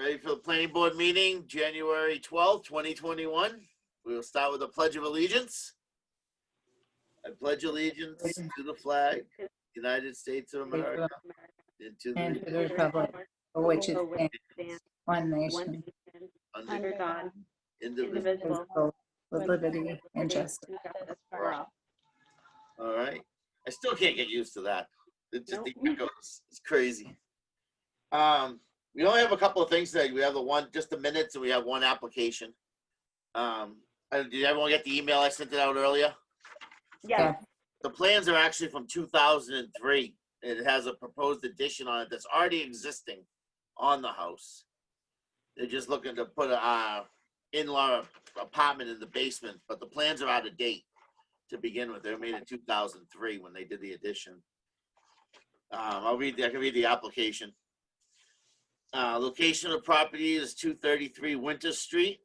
ready for the planning board meeting, January 12th, 2021. We will start with the Pledge of Allegiance. I pledge allegiance to the flag, United States of America, and to the republic for which it stands, one nation, under God, indivisible, with liberty and justice for all. All right. I still can't get used to that. It just Nope. the echoes. It's crazy. We only have a couple of things today. We have just the minutes, and we have one application. Did everyone get the email I sent it out earlier? Yeah. The plans are actually from 2003. It has a proposed addition on it that's already existing on the house. They're just looking to put a in-law apartment in the basement, but the plans are out of date to begin with. They were made in 2003 when they did the addition. I can read the application. Location of property is 233 Winter Street,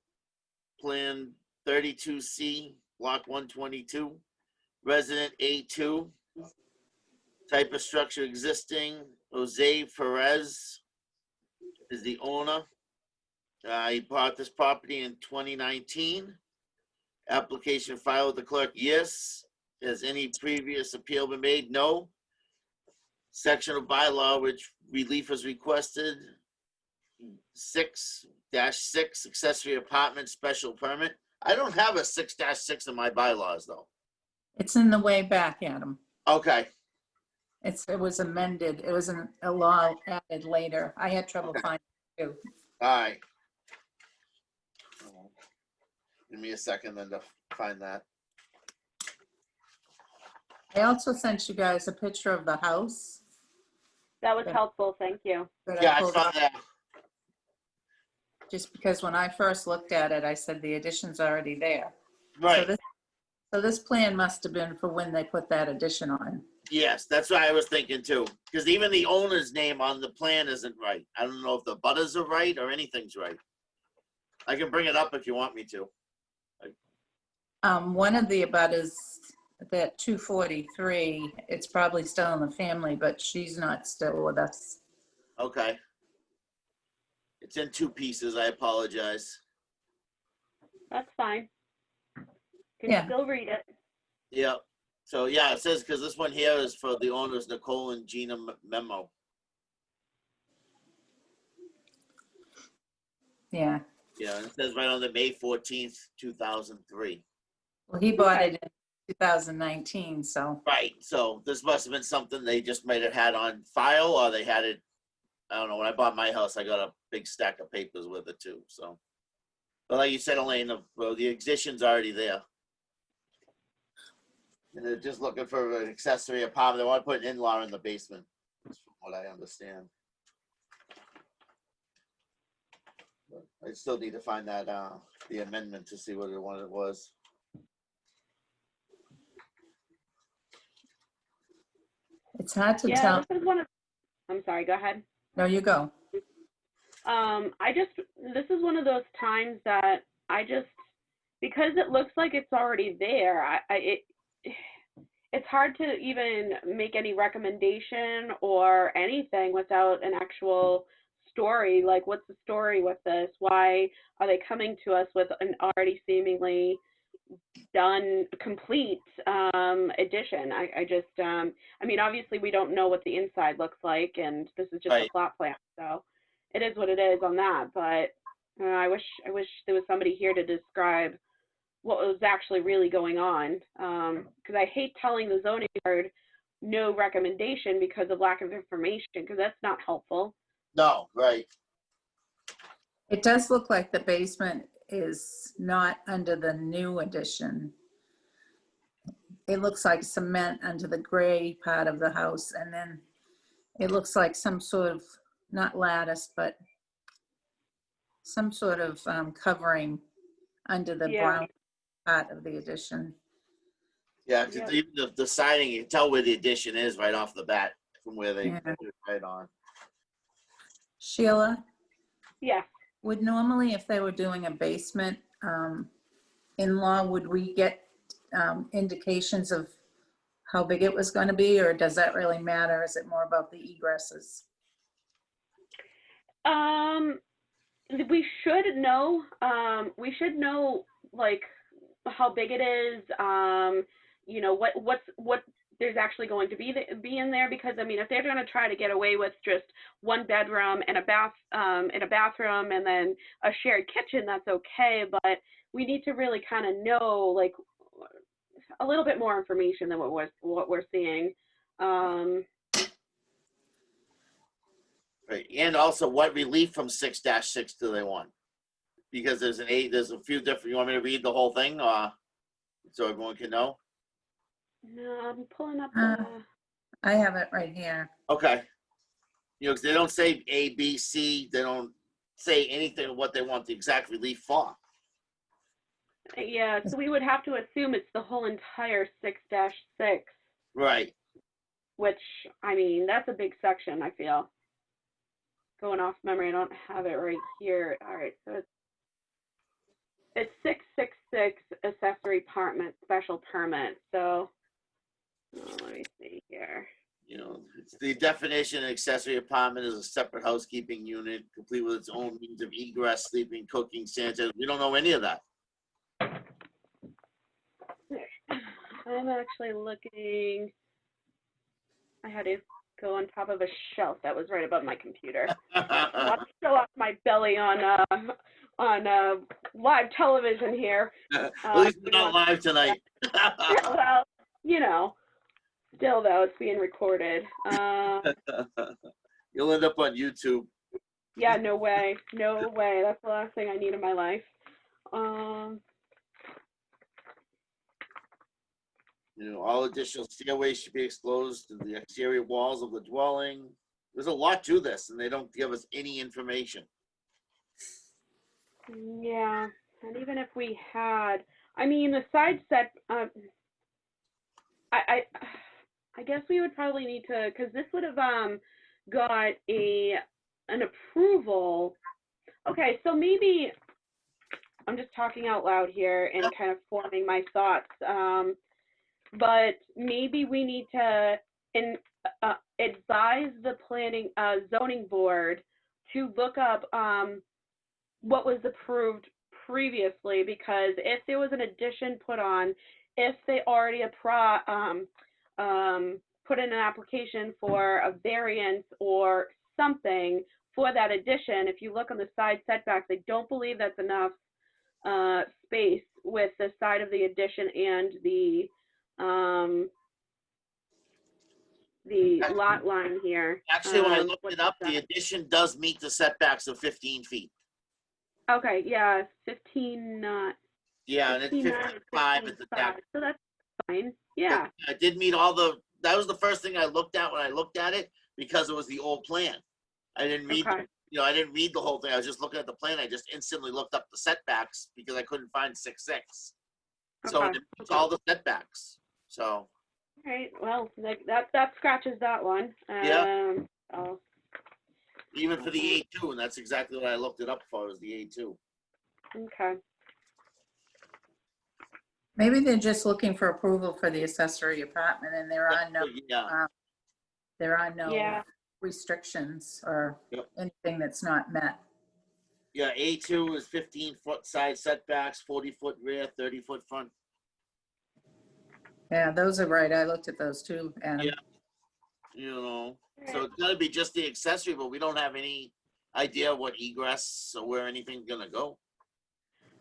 Plan 32C, Block 122, Resident A2. Type of structure existing. Jose Perez is the owner. He bought this property in 2019. Application filed with the clerk, yes. Has any previous appeal been made? No. Section of bylaw which relief is requested, 6-6 accessory apartment special permit. I don't have a 6-6 in my bylaws though. It's in the way back, Adam. Okay. It was amended. It was a law added later. I had trouble finding it too. All right. Give me a second then to find that. I also sent you guys a picture of the house. That was helpful. Thank you. that Yeah, I pulled saw up, that. just because when I first looked at it, I said the addition's already there. Right. So this plan must have been for when they put that addition on. Yes, that's what I was thinking too. Because even the owner's name on the plan isn't right. I don't know if the butters are right or anything's right. I can bring it up if you want me to. One of the abutters, that 243, it's probably still in the family, but she's not still with us. Okay. It's in two pieces. I apologize. That's fine. Can Yeah. still read it. Yep. So yeah, it says because this one here is for the owners, Nicole and Gina Memo. Yeah. Yeah, and it says right on the May 14th, 2003. Well, he bought it in 2019, so. Right. So this must have been something they just might have had on file, or they had it. I don't know. When I bought my house, I got a big stack of papers with it too. So, but like you said, Elaine, the addition's already there. And they're just looking for an accessory apartment. They want to put an in-law in the basement, from what I understand. But I still need to find that the amendment to see what it was. It's hard to Yeah, tell. this is one of. I'm sorry. Go ahead. No, you go. This is one of those times that because it looks like it's already there. It's hard to even make any recommendation or anything without an actual story. Like, what's the story with this? Why are they coming to us with an already seemingly done, complete addition? I mean, obviously we don't know what the inside looks like, and this is just Right. a plot plan, so it is what it is on that. But I wish there was somebody here to describe what was actually really going on, because I hate telling the zoning board no recommendation because of lack of information, because that's not helpful. No, right. It does look like the basement is not under the new addition. It looks like cement under the gray part of the house, and then it looks like some sort of, not lattice, but some sort of covering under the brown part of the addition. Yeah, because even the siding, you can tell where the addition is right off the bat from where they put it right on. Sheila? Yeah. Would normally, if they were doing a basement in-law, would we get indications of how big it was going to be, or does that really matter? Is it more about the egresses? we should know, like how big it is, you know, what there's actually going to be in there, because I mean, if they're going to try to get away with just one bedroom and a bathroom and then a shared kitchen, that's okay, but we need to really kind of know, like, a little bit more information than what we're seeing. Right. And also, what relief from 6-6 do they want? Because there's a few different. You want me to read the whole thing, so everyone can know? No, I'm pulling up I have it right here. Okay. You know, because they don't say A, B, C. They don't say anything of what they want the exact relief for. yeah, so we would have to assume it's the whole entire 6-6, Right. which, I mean, that's a big section, I feel. Going off memory, I don't have it right here. All right, so it's 666 accessory apartment special permit. So let me see here. You know, it's the definition of accessory apartment is a separate housekeeping unit, complete with its own means of egress, sleeping, cooking, sanitation. We don't know any of that. I'm actually looking. I had to go on top of a shelf that was right above my computer. I'm still off my belly on live television here. At least we're not live tonight. Well, you know, still though, it's being recorded. You'll end up on YouTube. Yeah, no way. No way. That's the last thing I need in my life. You know, all additional stairways should be exposed to the exterior walls of the dwelling. There's a lot to this, and they don't give us any information. Yeah, and even if we had, I mean, the side set, I guess we would probably need to, because this would have got an approval. Okay, so maybe I'm just talking out loud here and kind of forming my thoughts. But maybe we need to advise the planning zoning board to look up what was approved previously, because if there was an addition put on, if they already put in an application for a variance or something for that addition, if you look on the side setbacks, I don't believe that's enough space with the side of the addition and the lot line here. Actually, when I looked it up, the addition does meet the setbacks of 15 feet. Okay, yeah, 15, Yeah, and it's 55 at the deck. so that's fine. Yeah. I did meet all that was the first thing I looked at when I looked at it, because it was the old plan. I didn't read, Okay. I didn't read the whole thing. I was just looking at the plan. I just instantly looked up the setbacks because I couldn't find 6-6. So Okay. it meets all the setbacks. So. All right. Well, that scratches that one. Yeah. Oh. Even for the A2, and that's exactly what I looked it up for, was the A2. Okay. Maybe they're just looking for approval for the accessory apartment, and there are no, Yeah. Yeah. restrictions or Yep. anything that's not met. Yeah, A2 is 15-foot side setbacks, 40-foot rear, 30-foot front. Yeah, those are right. I looked at those too, Adam. Yeah. You know, so it's got to be just the accessory, but we don't have any idea what egress or where anything's gonna go.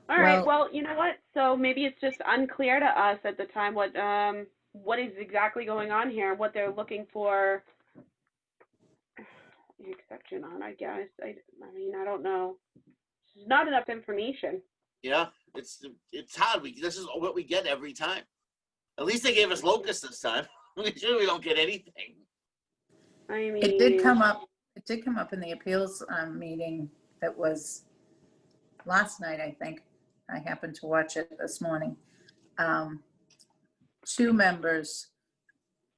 All right. Well, you know what? So maybe it's just unclear to us at the time what is exactly going on here, what they're looking for the exception on, I guess. I mean, I don't know. There's not enough information. Yeah, it's hard. This is what we get every time. At least they gave us locusts this time. Usually we don't get anything. I mean, It did come up in the appeals meeting that was last night, I think. I happened to watch it this morning. 2 members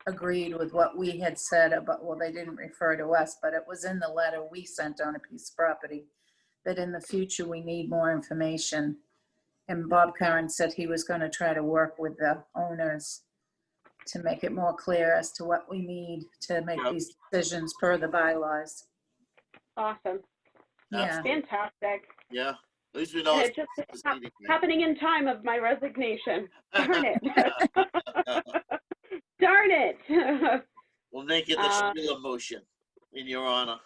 agreed with what we had said about, well, they didn't refer to us, but it was in the letter we sent on a piece of property, that in the future we need more information. And Bob Curran said he was going to try to work with the owners to make it more clear as to what we need to make these decisions per the bylaws. awesome. Yeah. Fantastic. Yeah. At least we know And it's it just is proceeding now. happening in time of my resignation. Darn it. Darn it. We'll make it the Sheila motion in your honor.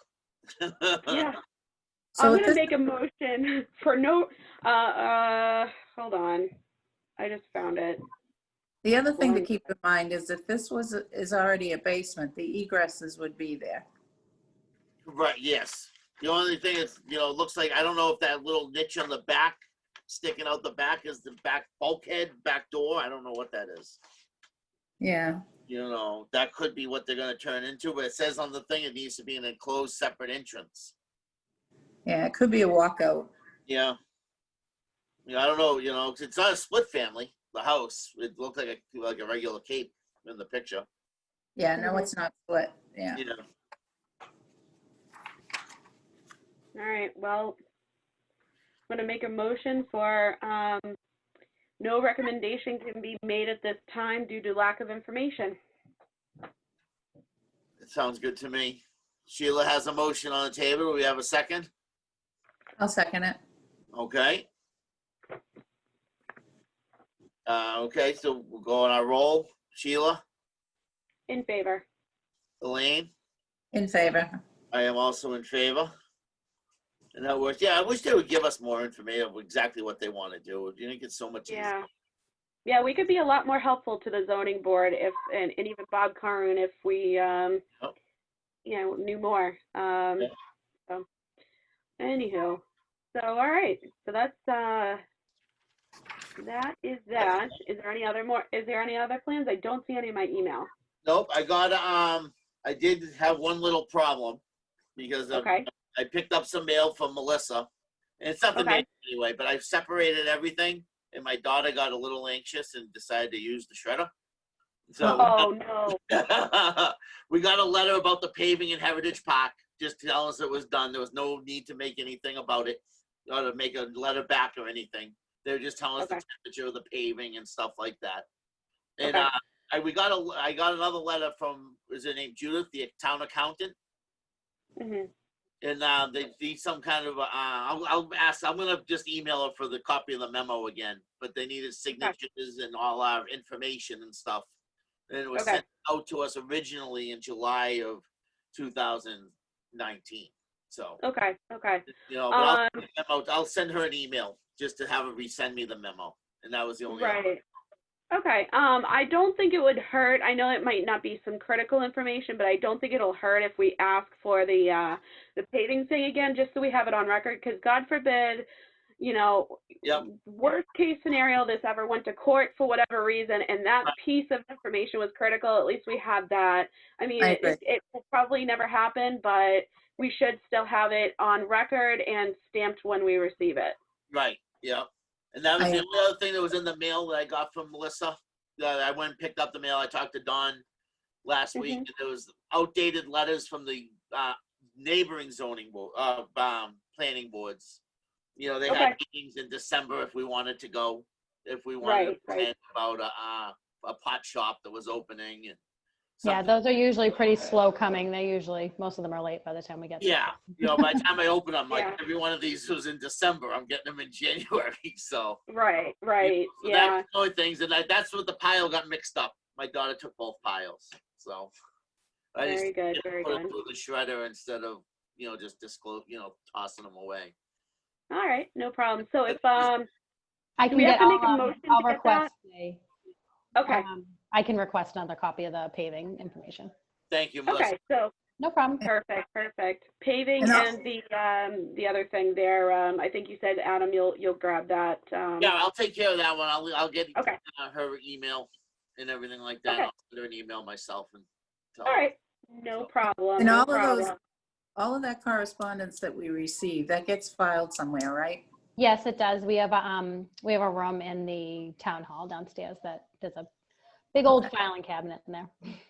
Yeah. So I'm with gonna this, make a motion for no. Hold on. I just found it. the other thing to keep in mind is if this is already a basement, the egresses would be there. Right, yes. The only thing is, it looks like, I don't know if that little niche on the back, sticking out the back is the back bulkhead, back door. I don't know what that is. Yeah. That could be what they're going to turn into, but it says on the thing it needs to be an enclosed separate entrance. Yeah, it could be a walkout. Yeah. I don't know, 'cause it's not a split family, the house. It looked like a regular cape in the picture. Yeah, no, it's not split. Yeah. Yeah. All right. Well, I'm gonna make a motion for no recommendation can be made at this time due to lack of information. It sounds good to me. Sheila has a motion on the table. Do we have a second? I'll second it. Okay. Okay, so we'll go on our roll. Sheila, In favor. Elaine, In favor. I am also in favor. And that works. Yeah, I wish they would give us more information of exactly what they want to do. You think it's so much easier. Yeah. Yeah, we could be a lot more helpful to the zoning board and even Bob Caroon if we, knew more. So, anywho, so all right, so that is that. Is there any other plans? I don't see any in my email. Nope, I did have one little problem because Okay. I picked up some mail from Melissa. And it's nothing Okay. major anyway, but I separated everything. And my daughter got a little anxious and decided to use the shredder. So Oh no. we got a letter about the paving in Heritage Park, just telling us it was done. There was no need to make anything about it or to make a letter back or anything. They were just telling us Okay. the temperature of the paving and stuff like that. And Okay. I got another letter from, is her name Judith, the town accountant? Mhm. And they need some kind of, I'm going to just email her for the copy of the memo again, but they needed signatures and all our information and stuff. And it was Okay. sent out to us originally in July of 2019. So, Okay. but I'll send her an email just to have her resend me the memo. And that was the only Right. Okay. I don't think it would hurt. I know it might not be some critical information, but I don't think it'll hurt if we ask for the paving thing again, just so we have it on record. Because God forbid, Yep. worst case scenario, this ever went to court for whatever reason, and that piece of information was critical. At least we had that. I mean, I agree. it will probably never happen, but we should still have it on record and stamped when we receive it. Right. Yeah. And that was I- the only other thing that was in the mail that I got from Melissa. I went and picked up the mail. I talked to Don last week. And there was outdated letters from the neighboring zoning board, planning boards. They had meetings in December if we wanted to go, if we wanted to plan about a pot shop that was opening and. Yeah, those are usually pretty slow coming. Most of them are late by the time we get there. Yeah, by the time I open them, like Yeah. every one of these was in December. I'm getting them in January, so. Right. So Yeah. that's the only things, and that's what the pile got mixed up. My daughter took both piles, so. I just Very good. put it through the shredder instead of, just tossing them away. All right, no problem. So if I can we have get, to make a motion I'll to get request okay. I can request another copy of the paving information. Thank you, Melissa. Okay, so No problem. perfect. Paving And and the other thing there. I think you said, Adam, you'll grab that. Yeah, I'll take care of that one. I'll get Okay. her email and everything like that. Okay. I'll send her an email myself and tell All her. right, no problem. And no all of problem. all of that correspondence that we receive, that gets filed somewhere, right? Yes, it does. We have a room in the town hall downstairs that there's a big old filing cabinet in there.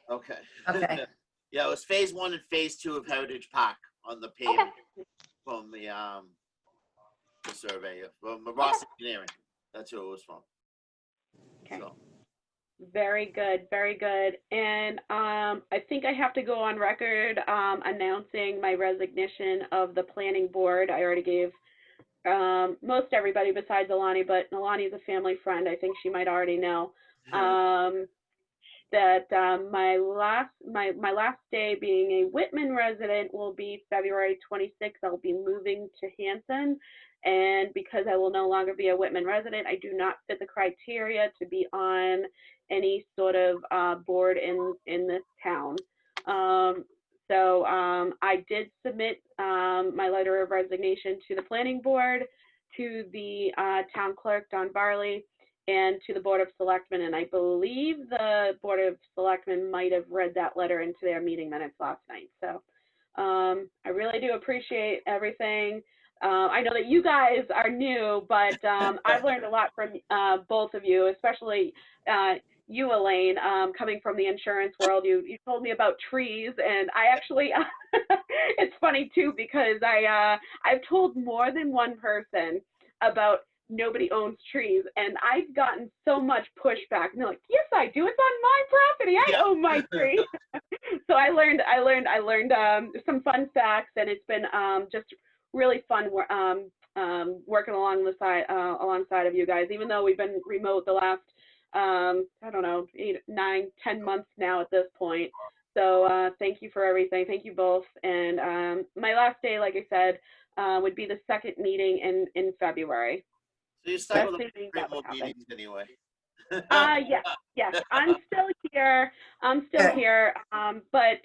Okay. Okay. Yeah, it was phase 1 and phase 2 of Heritage Park on the paving from the survey from Ross Engineering. That's who it was from. Okay. So, Very good, very good. And I think I have to go on record announcing my resignation of the planning board. I already gave most everybody besides Alani, but Alani is a family friend. I think she might already know. That my last day being a Whitman resident will be February 26th. I'll be moving to Hanson, and because I will no longer be a Whitman resident, I do not fit the criteria to be on any sort of board in this town. So I did submit my letter of resignation to the planning board, to the town clerk, Don Varley, and to the Board of Selectmen, and I believe the Board of Selectmen might have read that letter into their meeting minutes last night. So I really do appreciate everything. I know that you guys are new, but I've learned a lot from both of you, especially you, Elaine, coming from the insurance world. You told me about trees, and I actually, it's funny too, because I've told more than one person about nobody owns trees, and I've gotten so much pushback. And they're like, "Yes, I do. It's on my property. I own my tree." So I learned some fun facts, and it's been just really fun working alongside of you guys. Even though we've been remote the last I don't know, 8, 9, 10 months now at this point. So thank you for everything. Thank you both. And my last day, like I said, would be the second meeting in February. So you're stuck with the remote meetings anyway. Yes. I'm still here. But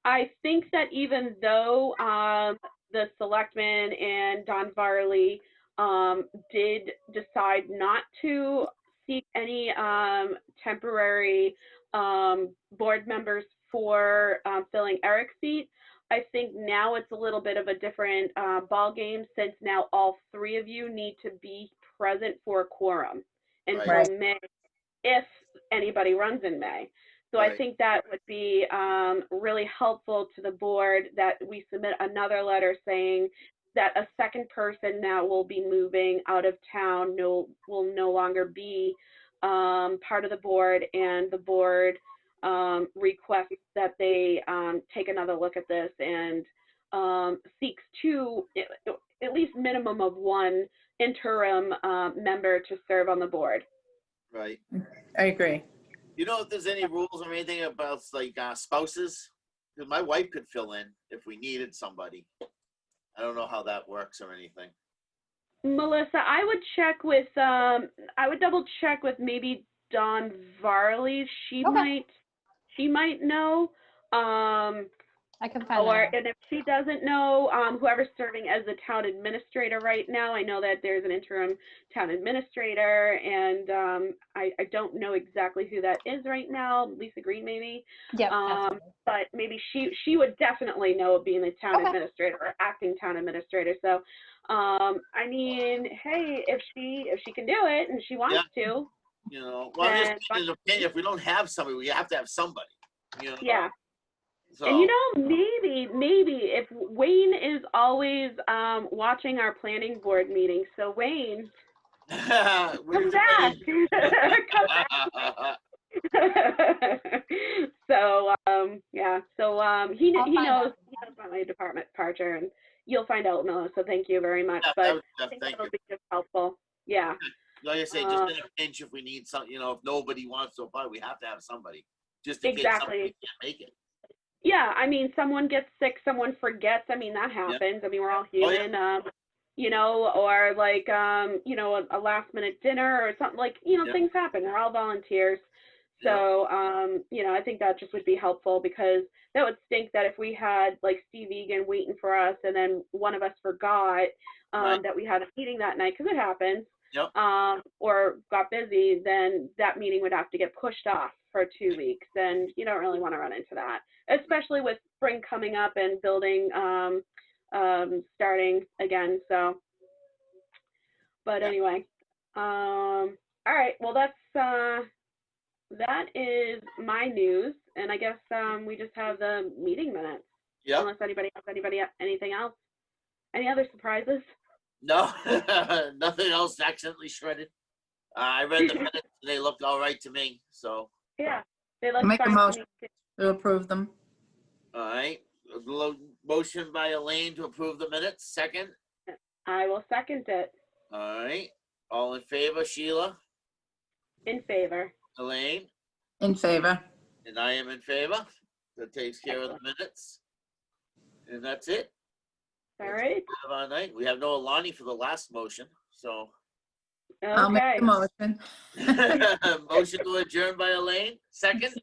I think that even though the selectmen and Don Varley did decide not to seek any temporary board members for filling Eric's seat, I think now it's a little bit of a different ball game, since now all three of you need to be present for a quorum until May, if anybody runs in May. So I think that would be really helpful to the board, that we submit another letter saying that a second person now will be moving out of town, will no longer be part of the board, and the board requests that they take another look at this and seeks at least minimum of one interim member to serve on the board. Right. I agree. You know if there's any rules or anything about like spouses? Because my wife could fill in if we needed somebody. I don't know how that works or anything. Melissa, I would double check with maybe Dawn Varley. She might know. I can find out. And if she doesn't know, whoever's serving as the town administrator right now, I know that there's an interim town administrator, and I don't know exactly who that is right now. Lisa Green, maybe. Yeah. But maybe she would definitely know, being the town administrator or acting town administrator. So, I mean, hey, if she can do it and she wants to. You know, well, I'm just in opinion, if we don't have somebody, we have to have somebody. You know? Yeah. So. And you know, maybe if Wayne is always watching our planning board meetings, so Wayne, come back. Come back. So he knows about my department departure, and you'll find out, Melissa. So thank you very much. But I think that'll be just helpful. Yeah. Like I say, just in a pinch, if we need something, you know, if nobody wants to apply, we have to have somebody. Just in case somebody can't make it. Yeah, I mean, someone gets sick, someone forgets. I mean, that happens. I mean, we're all human. You know, or like, you know, a last minute dinner or something, like, you know, things happen. We're all volunteers. So, you know, I think that just would be helpful, because that would stink that if we had like Steve Egan waiting for us and then one of us forgot that we had a meeting that night, because it happens, or got busy, then that meeting would have to get pushed off for 2 weeks. And you don't really want to run into that, especially with spring coming up and building starting again. So, but anyway, all right, well, that is my news, and I guess we just have the meeting minutes. Yeah. Unless anybody anything else? Any other surprises? No, nothing else accidentally shredded. I read the minutes; they looked all right to me. So Yeah, they look Make a fine to motion. me. To approve them. All right, motion by Elaine to approve the minutes, second. I will second it. All right, all in favor, Sheila, In favor. Elaine, In favor. and I am in favor. That takes care of the minutes. And that's it. All right. Have our night. We have no Alani for the last motion, so. I'll make Okay. the motion. Motion to adjourn by Elaine, second.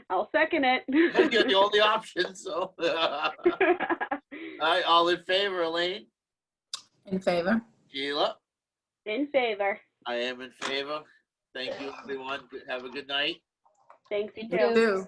I'll second it. You're the only option, so. All right, all in favor, Elaine, In favor. Sheila, In favor. I am in favor. Thank you, everyone. Have a good night. Thanks, you Thank too. Do. you.